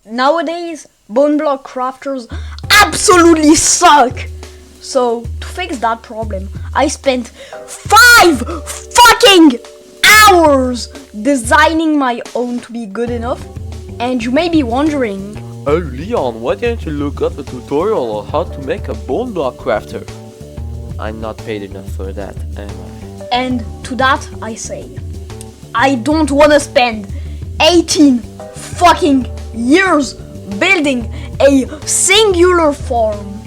nowadays bone block crafters absolutely suck. So to fix that problem, I spent 5 fucking hours designing my own to be good enough. And you may be wondering, Oh Leon, why didn't you look up a tutorial on how to make a bone block crafter? I'm not paid enough for that, am I? and to that I say, I don't wanna spend 18 fucking years building a singular farm.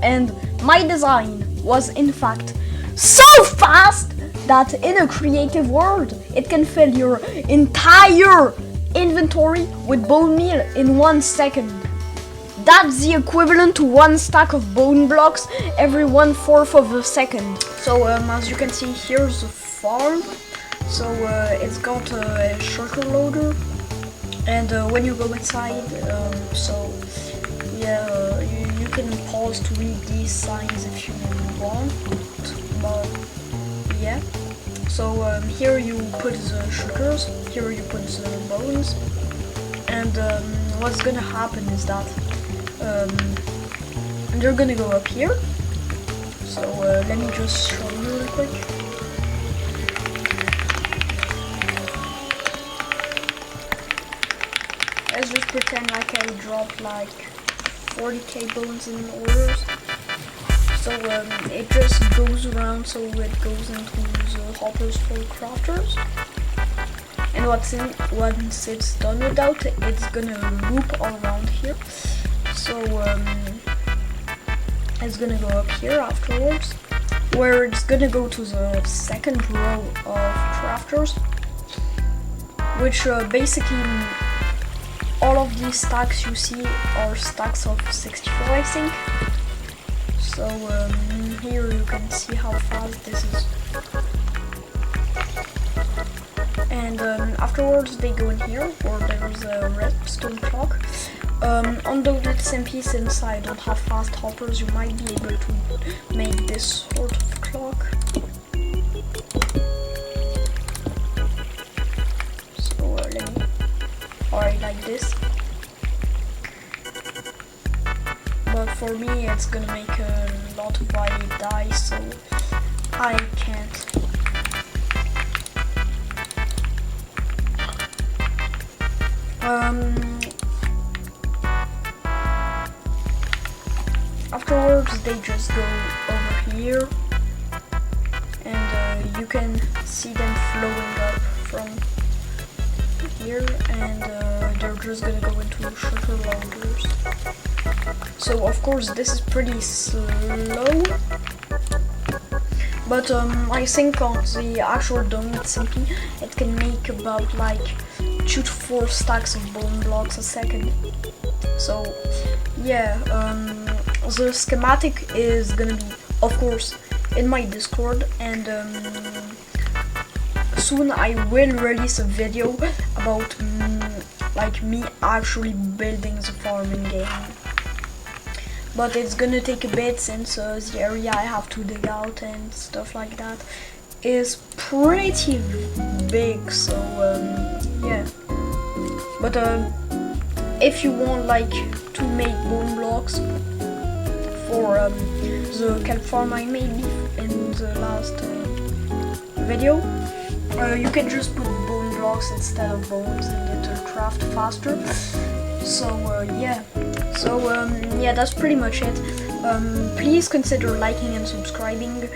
And my design was in fact so fast that in a creative world it can fill your entire inventory with bone meal in 1 second. That's the equivalent to 1 stack of bone blocks every 1/4 of a second. So as you can see, here's the farm. So it's got a shulker loader, and when you go inside, you can pause to read these signs if you want, but yeah. So here you put the sugars, here you put the bones, and what's gonna happen is that they're gonna go up here. So let me just show you real quick. Let's just pretend like I dropped like 40k bones in orders. So it just goes around, so it goes into the hoppers for crafters. And once it's done with that, it's gonna loop all around here. So it's gonna go up here afterwards, where it's gonna go to the second row of crafters, which basically all of these stacks you see are stacks of 64, I think. So here you can see how fast this is. And afterwards they go in here, where there's a redstone clock. Although it's MP, since I don't have fast hoppers, you might be able to make this sort of clock. So let me, alright, like this. But for me it's gonna make a lot of I die, so I can't. Afterwards they just go over here, and you can see them flowing up from here, and they're just gonna go into sugar loaders. So of course this is pretty slow, but I think on the actual dome with simply it can make about like 2 to 4 stacks of bone blocks a second. So yeah, the schematic is gonna be, of course, in my Discord, and soon I will release a video about like me actually building the farming game. But it's gonna take a bit, since the area I have to dig out and stuff like that is pretty big. So yeah. But if you want like to make bone blocks for the kelp farm I made in the last video, you can just put bone blocks instead of bones, and it'll craft faster. So yeah. So yeah, that's pretty much it. Please consider liking and subscribing,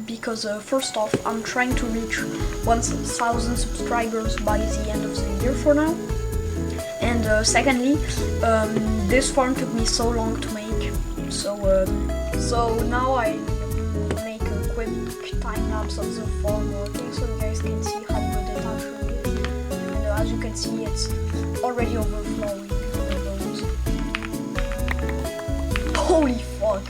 because first off, I'm trying to reach 1,000 subscribers by the end of the year for now. And secondly, this farm took me so long to make. So now I make a quick time lapse of the farm working, so you guys can see how good it actually is. And as you can see, it's already overflowing with those. Holy fuck!